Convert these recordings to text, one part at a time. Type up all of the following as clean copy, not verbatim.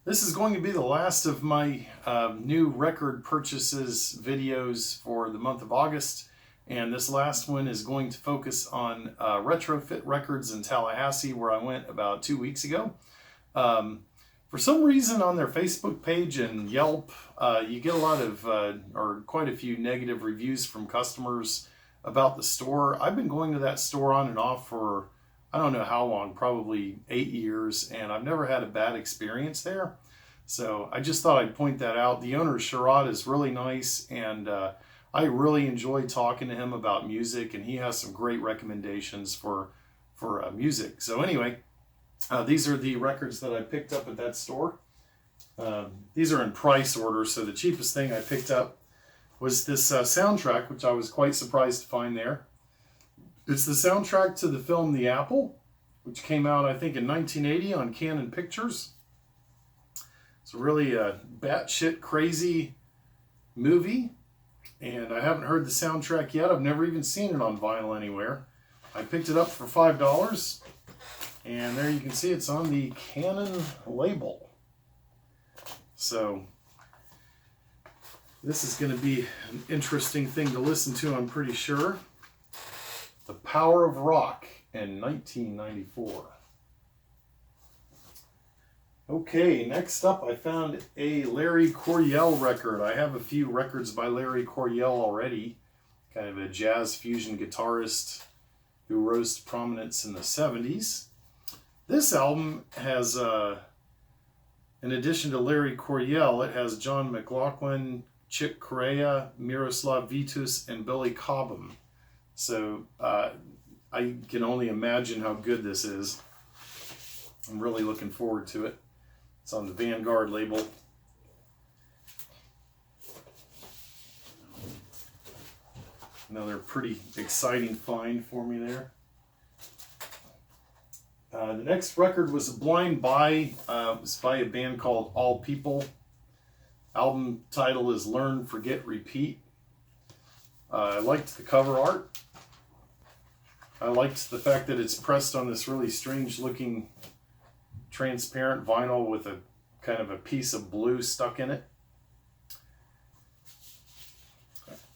This is going to be the last of my new record purchases videos for the month of August. And this last one is going to focus on Retrofit Records in Tallahassee, where I went about 2 weeks ago. For some reason on their Facebook page and Yelp, you get a lot of, or quite a few negative reviews from customers about the store. I've been going to that store on and off for I don't know how long, probably 8 years, and I've never had a bad experience there. So I just thought I'd point that out. The owner, Sherrod, is really nice, and I really enjoy talking to him about music, and he has some great recommendations for music. So anyway, these are the records that I picked up at that store. These are in price order, so the cheapest thing I picked up was this soundtrack, which I was quite surprised to find there. It's the soundtrack to the film The Apple, which came out, I think, in 1980 on Canon Pictures. It's really a batshit crazy movie, and I haven't heard the soundtrack yet. I've never even seen it on vinyl anywhere. I picked it up for $5, and there you can see it's on the Canon label. So this is going to be an interesting thing to listen to, I'm pretty sure. The Power of Rock in 1994. Okay, next up I found a Larry Coryell record. I have a few records by Larry Coryell already. Kind of a jazz fusion guitarist who rose to prominence in the 70s. This album has, in addition to Larry Coryell, it has John McLaughlin, Chick Corea, Miroslav Vitus, and Billy Cobham. So I can only imagine how good this is. I'm really looking forward to it. It's on the Vanguard label. Another pretty exciting find for me there. The next record was a blind buy. It was by a band called All People. Album title is Learn, Forget, Repeat. I liked the cover art. I liked the fact that it's pressed on this really strange looking transparent vinyl with a kind of a piece of blue stuck in it.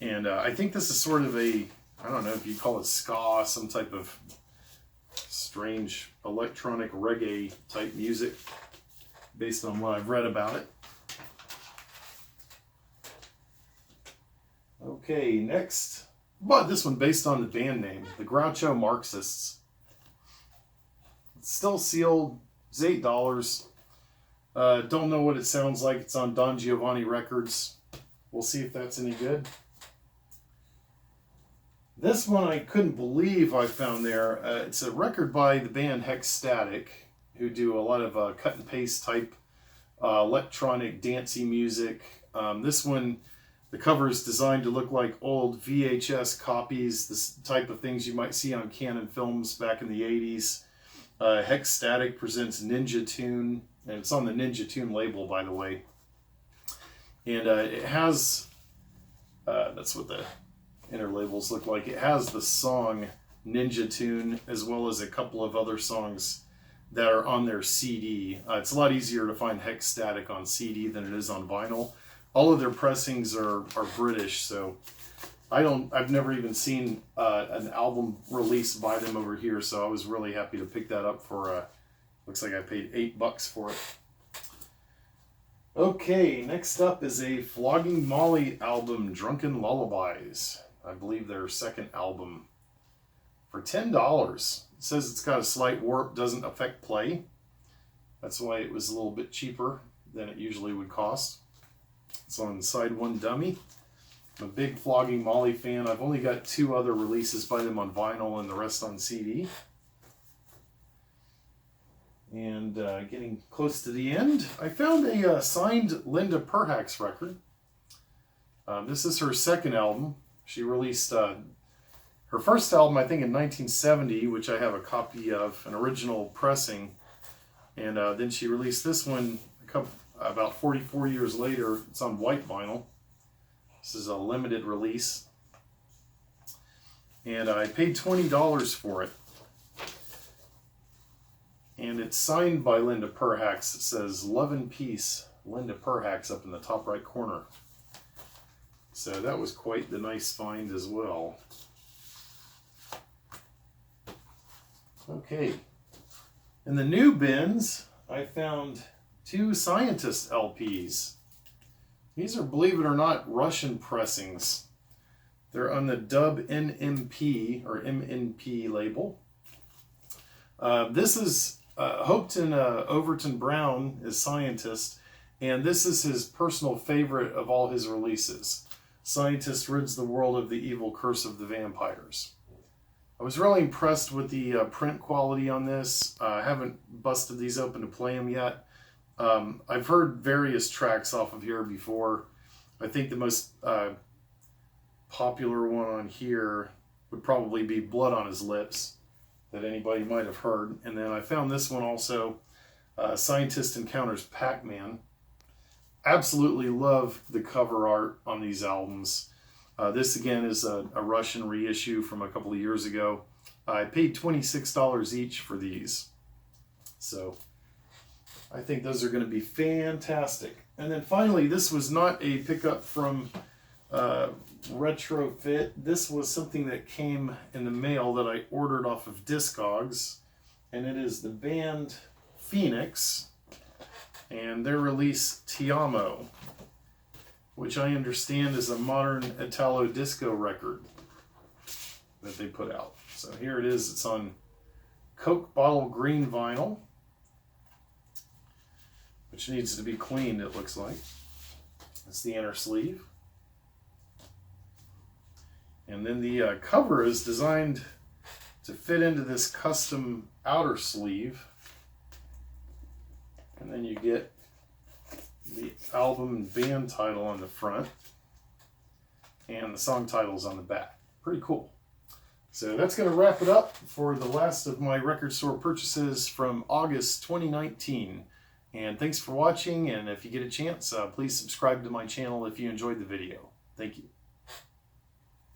And I think this is sort of a, I don't know if you call it ska, some type of strange electronic reggae type music based on what I've read about it. Okay, next. But this one based on the band name, the Groucho Marxists. It's still sealed. It's $8. Don't know what it sounds like. It's on Don Giovanni Records. We'll see if that's any good. This one I couldn't believe I found there. It's a record by the band Hexstatic, who do a lot of cut and paste type electronic dancey music. This one, the cover is designed to look like old VHS copies, this type of things you might see on Canon films back in the 80s. Hexstatic presents Ninja Tune, and it's on the Ninja Tune label, by the way. And it has, that's what the inner labels look like. It has the song Ninja Tune, as well as a couple of other songs that are on their CD. It's a lot easier to find Hexstatic on CD than it is on vinyl. All of their pressings are British, so I've never even seen an album released by them over here, so I was really happy to pick that up for, looks like I paid $8 for it. Okay, next up is a Flogging Molly album, Drunken Lullabies. I believe their second album. For $10. It says it's got a slight warp, doesn't affect play. That's why it was a little bit cheaper than it usually would cost. It's on side one dummy. I'm a big Flogging Molly fan. I've only got 2 other releases by them on vinyl and the rest on CD. And getting close to the end, I found a signed Linda Perhacs record. This is her second album. She released her first album, I think, in 1970, which I have a copy of, an original pressing. And then she released this one about 44 years later. It's on white vinyl. This is a limited release. And I paid $20 for it. And it's signed by Linda Perhacs. It says, "Love and Peace, Linda Perhacs," up in the top right corner. So that was quite the nice find as well. Okay. In the new bins, I found 2 Scientist LPs. These are, believe it or not, Russian pressings. They're on the Dub NMP or MNP label. This is Hopeton Overton Brown is Scientist, and this is his personal favorite of all his releases. Scientist rids the world of the evil curse of the vampires. I was really impressed with the print quality on this. I haven't busted these open to play them yet. I've heard various tracks off of here before. I think the most popular one on here would probably be Blood on His Lips, that anybody might have heard. And then I found this one also, Scientist Encounters Pac-Man. Absolutely love the cover art on these albums. This again is a Russian reissue from a couple of years ago. I paid $26 each for these. So I think those are going to be fantastic. And then finally, this was not a pickup from Retrofit. This was something that came in the mail that I ordered off of Discogs. And it is the band Phoenix and their release Ti Amo, which I understand is a modern Italo disco record that they put out. So here it is. It's on Coke bottle green vinyl, which needs to be cleaned, it looks like. That's the inner sleeve. And then the cover is designed to fit into this custom outer sleeve. And then you get the album and band title on the front, and the song titles on the back. Pretty cool. So that's going to wrap it up for the last of my record store purchases from August 2019. And thanks for watching, and if you get a chance, please subscribe to my channel if you enjoyed the video. Thank you.